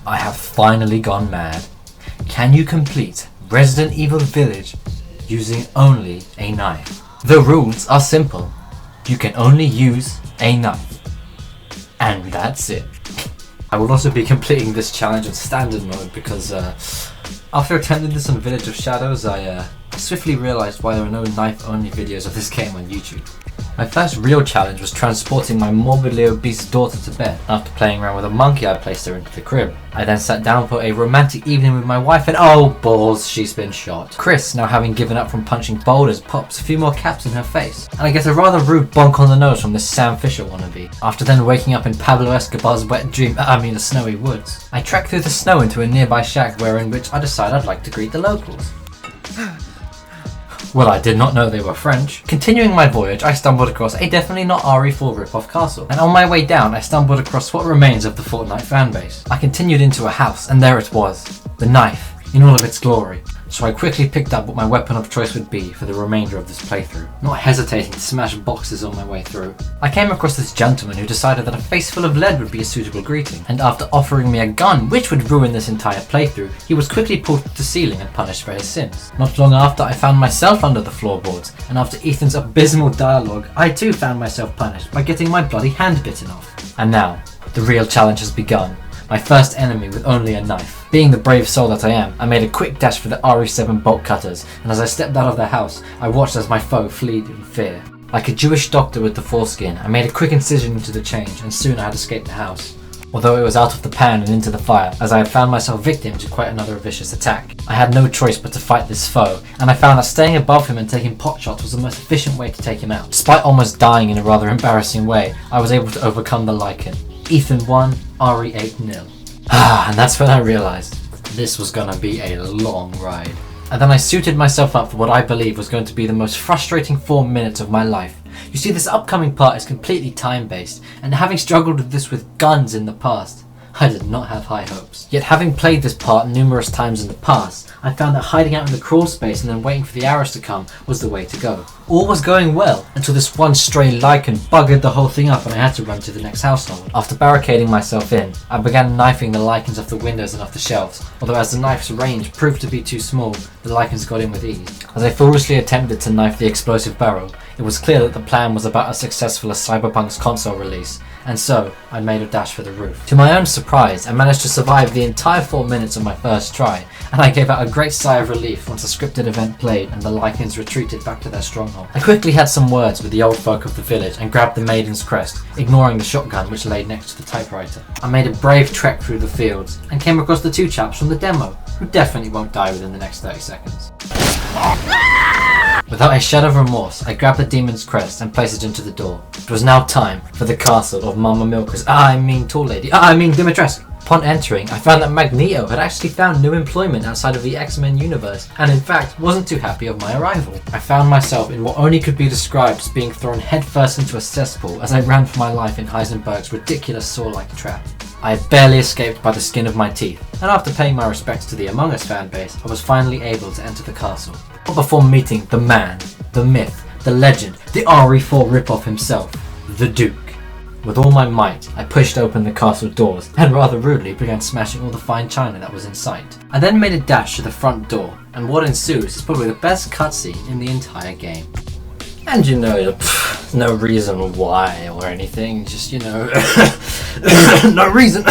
I have finally gone mad. Can you complete Resident Evil Village using only a knife? The rules are simple. You can only use a knife. And that's it. I will also be completing this challenge on standard mode because after attempting this on Village of Shadows, I swiftly realized why there are no knife-only videos of this game on YouTube. My first real challenge was transporting my morbidly obese daughter to bed. After playing around with a monkey, I placed her into the crib. I then sat down for a romantic evening with my wife and oh balls, she's been shot. Chris, now having given up from punching boulders, pops a few more caps in her face. And I get a rather rude bonk on the nose from this Sam Fisher wannabe. After then waking up in Pablo Escobar's wet dream, the snowy woods. I trek through the snow into a nearby shack in which I decide I'd like to greet the locals. Well, I did not know they were French. Continuing my voyage, I stumbled across a definitely not RE4 rip-off castle. And on my way down, I stumbled across what remains of the Fortnite fanbase. I continued into a house, and there it was. The knife, in all of its glory. So I quickly picked up what my weapon of choice would be for the remainder of this playthrough, not hesitating to smash boxes on my way through. I came across this gentleman who decided that a face full of lead would be a suitable greeting, and after offering me a gun which would ruin this entire playthrough, he was quickly pulled to the ceiling and punished for his sins. Not long after, I found myself under the floorboards, and after Ethan's abysmal dialogue, I too found myself punished by getting my bloody hand bitten off. And now, the real challenge has begun. My first enemy with only a knife. Being the brave soul that I am, I made a quick dash for the RE7 bolt cutters, and as I stepped out of the house, I watched as my foe fled in fear. Like a Jewish doctor with the foreskin, I made a quick incision into the change, and soon I had escaped the house. Although it was out of the pan and into the fire, as I had found myself victim to quite another vicious attack. I had no choice but to fight this foe, and I found that staying above him and taking pot shots was the most efficient way to take him out. Despite almost dying in a rather embarrassing way, I was able to overcome the lichen. Ethan 1, RE 8-0. And that's when I realized this was gonna be a long ride. And then I suited myself up for what I believe was going to be the most frustrating 4 minutes of my life. You see, this upcoming part is completely time-based, and having struggled with this with guns in the past, I did not have high hopes. Yet having played this part numerous times in the past, I found that hiding out in the crawl space and then waiting for the arrows to come was the way to go. All was going well until this one stray lichen buggered the whole thing up and I had to run to the next household. After barricading myself in, I began knifing the lichens off the windows and off the shelves, although as the knife's range proved to be too small, the lichens got in with ease. As I foolishly attempted to knife the explosive barrel, it was clear that the plan was about as successful as Cyberpunk's console release, and so I made a dash for the roof. To my own surprise, I managed to survive the entire 4 minutes of my first try, and I gave out a great sigh of relief once the scripted event played and the lichens retreated back to their stronghold. I quickly had some words with the old folk of the village and grabbed the maiden's crest, ignoring the shotgun which lay next to the typewriter. I made a brave trek through the fields and came across the 2 chaps from the demo, who definitely won't die within the next 30 seconds. Without a shadow of remorse, I grabbed the demon's crest and placed it into the door. It was now time for the castle of Mama Milker's, tall lady, Dimitrescu. Upon entering, I found that Magneto had actually found new employment outside of the X-Men universe, and in fact wasn't too happy of my arrival. I found myself in what only could be described as being thrown headfirst into a cesspool as I ran for my life in Heisenberg's ridiculous saw-like trap. I had barely escaped by the skin of my teeth, and after paying my respects to the Among Us fanbase, I was finally able to enter the castle. But before meeting the man, the myth, the legend, the RE4 ripoff himself, the Duke. With all my might, I pushed open the castle doors and rather rudely began smashing all the fine china that was in sight. I then made a dash to the front door, and what ensues is probably the best cutscene in the entire game. And no reason why or anything, just no reason.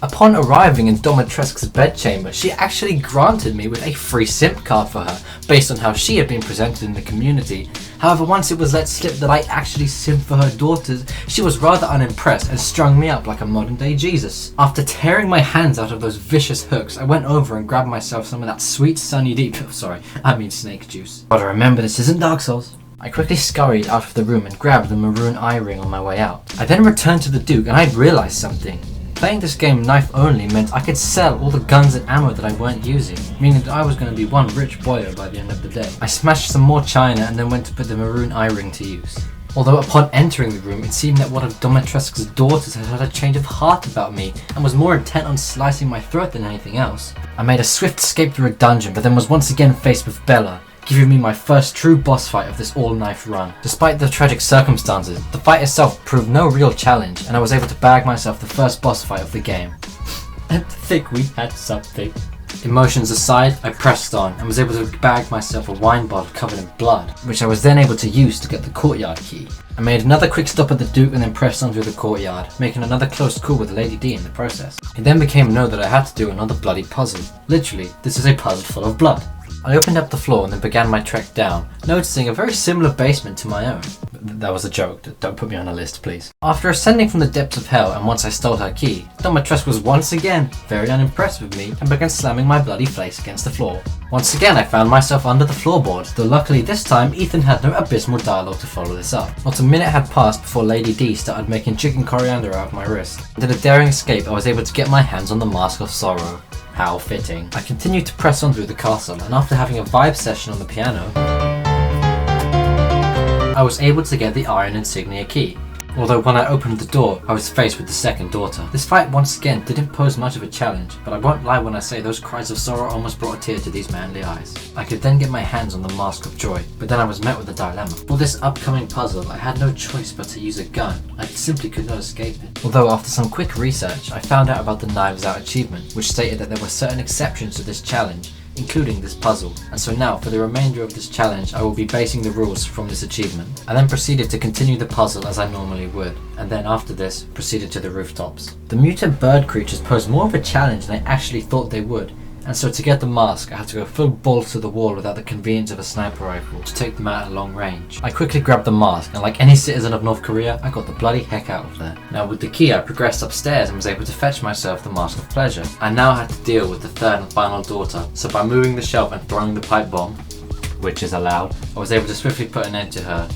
Upon arriving in Dimitrescu's bedchamber, she actually granted me with a free simp card for her, based on how she had been presented in the community. However, once it was let slip that I actually simped for her daughters, she was rather unimpressed and strung me up like a modern day Jesus. After tearing my hands out of those vicious hooks, I went over and grabbed myself some of that sweet sunny deep, snake juice. But remember, this isn't Dark Souls. I quickly scurried out of the room and grabbed the maroon eye ring on my way out. I then returned to the Duke and I realized something. Playing this game knife only meant I could sell all the guns and ammo that I weren't using, meaning that I was going to be one rich boyo by the end of the day. I smashed some more china and then went to put the maroon eye ring to use. Although upon entering the room, it seemed that one of Dimitrescu's daughters had had a change of heart about me and was more intent on slicing my throat than anything else. I made a swift escape through a dungeon, but then was once again faced with Bella, giving me my first true boss fight of this all-knife run. Despite the tragic circumstances, the fight itself proved no real challenge, and I was able to bag myself the first boss fight of the game. and to think we had something. Emotions aside, I pressed on and was able to bag myself a wine bottle covered in blood, which I was then able to use to get the courtyard key. I made another quick stop at the Duke and then pressed on through the courtyard, making another close call with Lady D in the process. It then became known that I had to do another bloody puzzle. Literally, this is a puzzle full of blood. I opened up the floor and then began my trek down, noticing a very similar basement to my own. That was a joke, don't put me on a list please. After ascending from the depths of hell and once I stole her key, Domitress was once again very unimpressed with me and began slamming my bloody face against the floor. Once again I found myself under the floorboard, though luckily this time Ethan had no abysmal dialogue to follow this up. Not a minute had passed before Lady D started making chicken coriander out of my wrist. And in a daring escape I was able to get my hands on the Mask of Sorrow. How fitting. I continued to press on through the castle, and after having a vibe session on the piano, I was able to get the Iron Insignia key. Although when I opened the door, I was faced with the second daughter. This fight once again didn't pose much of a challenge, but I won't lie when I say those cries of sorrow almost brought a tear to these manly eyes. I could then get my hands on the Mask of Joy, but then I was met with a dilemma. For this upcoming puzzle, I had no choice but to use a gun. I simply could not escape it. Although after some quick research, I found out about the Knives Out achievement, which stated that there were certain exceptions to this challenge, including this puzzle, and so now for the remainder of this challenge I will be basing the rules from this achievement. I then proceeded to continue the puzzle as I normally would, and then after this proceeded to the rooftops. The mutant bird creatures posed more of a challenge than I actually thought they would, and so to get the mask I had to go full balls to the wall without the convenience of a sniper rifle to take them out at long range. I quickly grabbed the mask and like any citizen of North Korea I got the bloody heck out of there. Now with the key I progressed upstairs and was able to fetch myself the Mask of Pleasure. I now had to deal with the third and final daughter, so by moving the shelf and throwing the pipe bomb, which is allowed, I was able to swiftly put an end to her.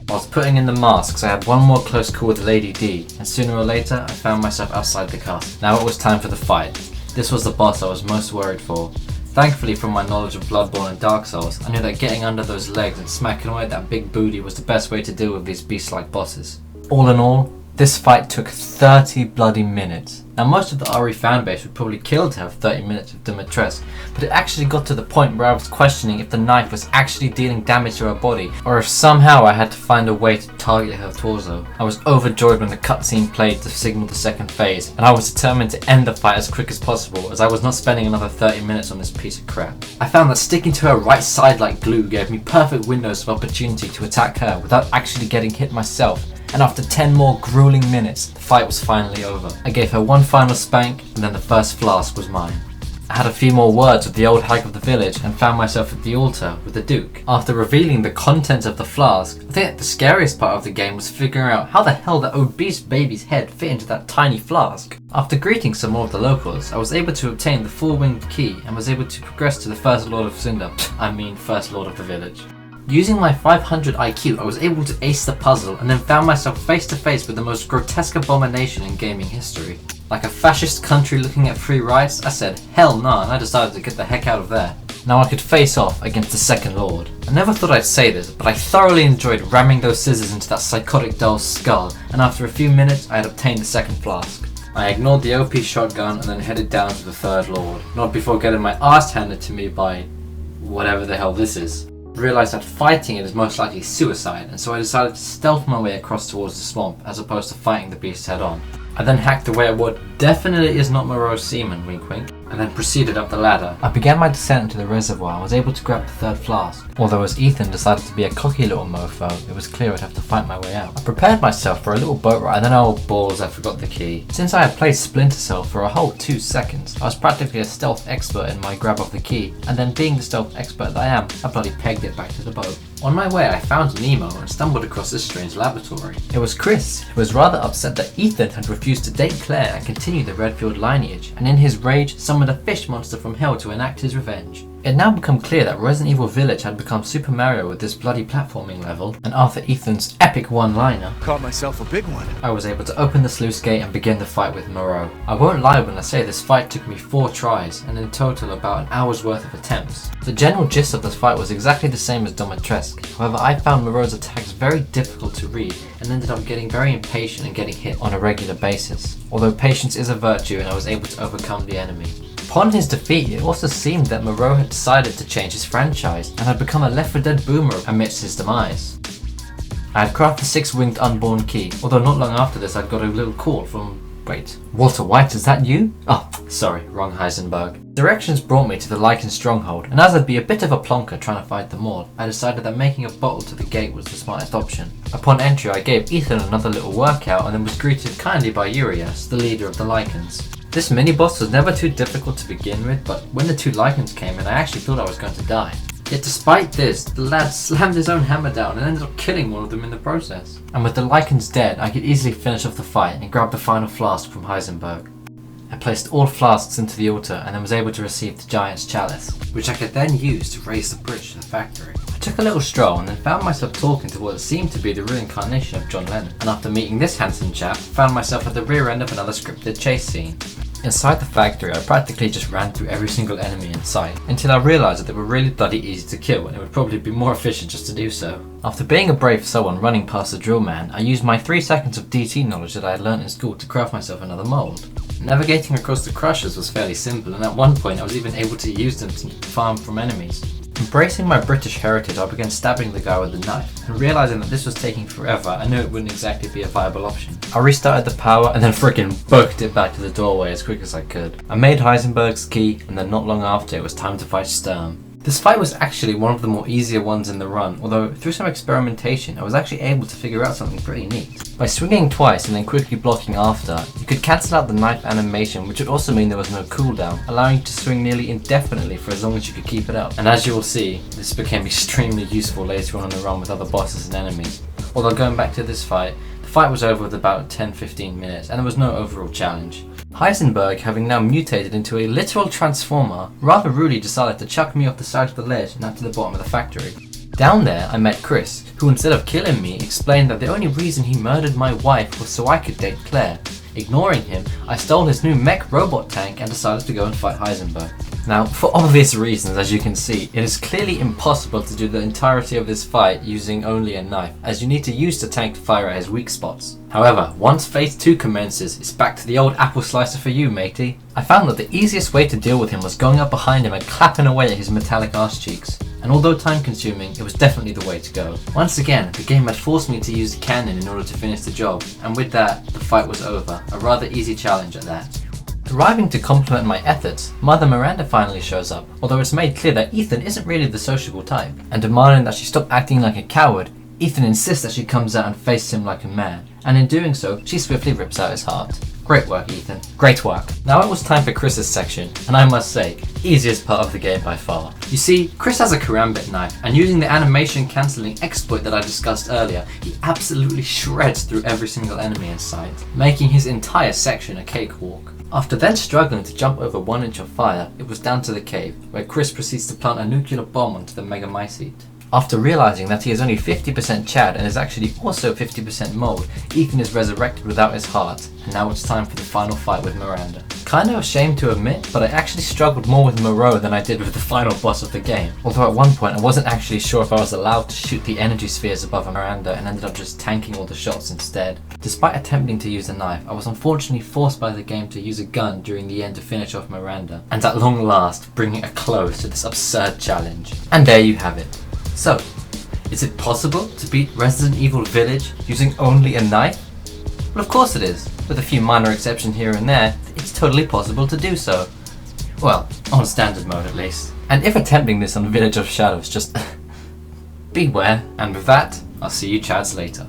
Whilst putting in the masks I had one more close call with Lady D, and sooner or later I found myself outside the castle. Now it was time for the fight. This was the boss I was most worried for. Thankfully, from my knowledge of Bloodborne and Dark Souls, I knew that getting under those legs and smacking away at that big booty was the best way to deal with these beast-like bosses. All in all, this fight took 30 bloody minutes. Now most of the RE fanbase would probably kill to have 30 minutes with Dimitrescu, but it actually got to the point where I was questioning if the knife was actually dealing damage to her body, or if somehow I had to find a way to target her torso. I was overjoyed when the cutscene played to signal the second phase, and I was determined to end the fight as quick as possible, as I was not spending another 30 minutes on this piece of crap. I found that sticking to her right side like glue gave me perfect windows of opportunity to attack her without actually getting hit myself. And after 10 more grueling minutes, the fight was finally over. I gave her one final spank, and then the first flask was mine. I had a few more words with the old hag of the village and found myself at the altar with the Duke. After revealing the contents of the flask, I think that the scariest part of the game was figuring out how the hell that obese baby's head fit into that tiny flask. After greeting some more of the locals, I was able to obtain the four-winged key and was able to progress to the First Lord of Cinder. First Lord of the village. Using my 500 IQ, I was able to ace the puzzle and then found myself face to face with the most grotesque abomination in gaming history. Like a fascist country looking at free rights, I said hell nah, and I decided to get the heck out of there. Now I could face off against the Second Lord. I never thought I'd say this, but I thoroughly enjoyed ramming those scissors into that psychotic doll's skull, and after a few minutes I had obtained the second flask. I ignored the OP shotgun and then headed down to the Third Lord, not before getting my ass handed to me by whatever the hell this is. I realised that fighting it is most likely suicide, and so I decided to stealth my way across towards the swamp as opposed to fighting the beast head on. I then hacked away at what definitely is not Moreau's semen, wink wink, and then proceeded up the ladder. I began my descent into the reservoir and was able to grab the third flask. Although as Ethan decided to be a cocky little mofo, it was clear I'd have to fight my way out. I prepared myself for a little boat ride and then oh balls, I forgot the key. Since I had played Splinter Cell for a whole 2 seconds, I was practically a stealth expert in my grab of the key, and then being the stealth expert that I am, I bloody pegged it back to the boat. On my way I found Nemo and stumbled across this strange laboratory. It was Chris, who was rather upset that Ethan had refused to date Claire and continue the Redfield lineage, and in his rage summoned a fish monster from hell to enact his revenge. It had now become clear that Resident Evil Village had become Super Mario with this bloody platforming level, and after Ethan's epic one-liner, caught myself a big one, I was able to open the sluice gate and begin the fight with Moreau. I won't lie when I say this fight took me 4 tries, and in total about an hour's worth of attempts. The general gist of this fight was exactly the same as Domitrescu, however I found Moreau's attacks very difficult to read and ended up getting very impatient and getting hit on a regular basis. Although patience is a virtue and I was able to overcome the enemy. Upon his defeat, it also seemed that Moreau had decided to change his franchise and had become a Left 4 Dead boomer amidst his demise. I had crafted the 6-winged unborn key, although not long after this I'd got a little call from Wait, Walter White, is that you? Oh, sorry, wrong Heisenberg. Directions brought me to the Lycan stronghold, and as I'd be a bit of a plonker trying to fight them all, I decided that making a bottle to the gate was the smartest option. Upon entry, I gave Ethan another little workout and then was greeted kindly by Urias, the leader of the Lycans. This mini-boss was never too difficult to begin with, but when the two Lycans came in, I actually thought I was going to die. Yet despite this, the lad slammed his own hammer down and ended up killing one of them in the process. And with the Lycans dead, I could easily finish off the fight and grab the final flask from Heisenberg. I placed all flasks into the altar and then was able to receive the Giant's Chalice, which I could then use to raise the bridge to the factory. I took a little stroll and then found myself talking to what seemed to be the reincarnation of John Lennon, and after meeting this handsome chap, found myself at the rear end of another scripted chase scene. Inside the factory, I practically just ran through every single enemy in sight, until I realised that they were really bloody easy to kill and it would probably be more efficient just to do so. After being a brave soul and running past the drill man, I used my 3 seconds of DT knowledge that I had learnt in school to craft myself another mould. Navigating across the crushers was fairly simple, and at one point I was even able to use them to farm from enemies. Embracing my British heritage, I began stabbing the guy with the knife, and realising that this was taking forever, I knew it wouldn't exactly be a viable option. I restarted the power and then frickin' booked it back to the doorway as quick as I could. I made Heisenberg's key, and then not long after it was time to fight Sturm. This fight was actually one of the more easier ones in the run, although through some experimentation I was actually able to figure out something pretty neat. By swinging twice and then quickly blocking after, you could cancel out the knife animation, which would also mean there was no cooldown, allowing you to swing nearly indefinitely for as long as you could keep it up. And as you will see, this became extremely useful later on in the run with other bosses and enemies. Although going back to this fight, the fight was over with about 10-15 minutes and there was no overall challenge. Heisenberg, having now mutated into a literal transformer, rather rudely decided to chuck me off the side of the ledge and out to the bottom of the factory. Down there, I met Chris, who instead of killing me, explained that the only reason he murdered my wife was so I could date Claire. Ignoring him, I stole his new mech robot tank and decided to go and fight Heisenberg. Now, for obvious reasons, as you can see, it is clearly impossible to do the entirety of this fight using only a knife, as you need to use the tank to fire at his weak spots. However, once phase 2 commences, it's back to the old apple slicer for you, matey. I found that the easiest way to deal with him was going up behind him and clapping away at his metallic arse cheeks. And although time consuming, it was definitely the way to go. Once again, the game had forced me to use the cannon in order to finish the job, and with that, the fight was over, a rather easy challenge at that. Arriving to compliment my efforts, Mother Miranda finally shows up, although it's made clear that Ethan isn't really the sociable type, and demanding that she stop acting like a coward, Ethan insists that she comes out and faces him like a man, and in doing so, she swiftly rips out his heart. Great work, Ethan. Great work. Now it was time for Chris's section, and I must say, easiest part of the game by far. You see, Chris has a karambit knife, and using the animation cancelling exploit that I discussed earlier, he absolutely shreds through every single enemy in sight, making his entire section a cakewalk. After then struggling to jump over 1 inch of fire, it was down to the cave, where Chris proceeds to plant a nuclear bomb onto the Megamycete. After realising that he is only 50% Chad and is actually also 50% mold, Ethan is resurrected without his heart, and now it's time for the final fight with Miranda. Kinda ashamed to admit, but I actually struggled more with Moreau than I did with the final boss of the game, although at one point I wasn't actually sure if I was allowed to shoot the energy spheres above Miranda and ended up just tanking all the shots instead. Despite attempting to use a knife, I was unfortunately forced by the game to use a gun during the end to finish off Miranda, and at long last bringing a close to this absurd challenge. And there you have it. So, is it possible to beat Resident Evil Village using only a knife? Well, of course it is. With a few minor exceptions here and there, it's totally possible to do so. Well, on standard mode at least. And if attempting this on Village of Shadows, just beware. And with that, I'll see you chads later.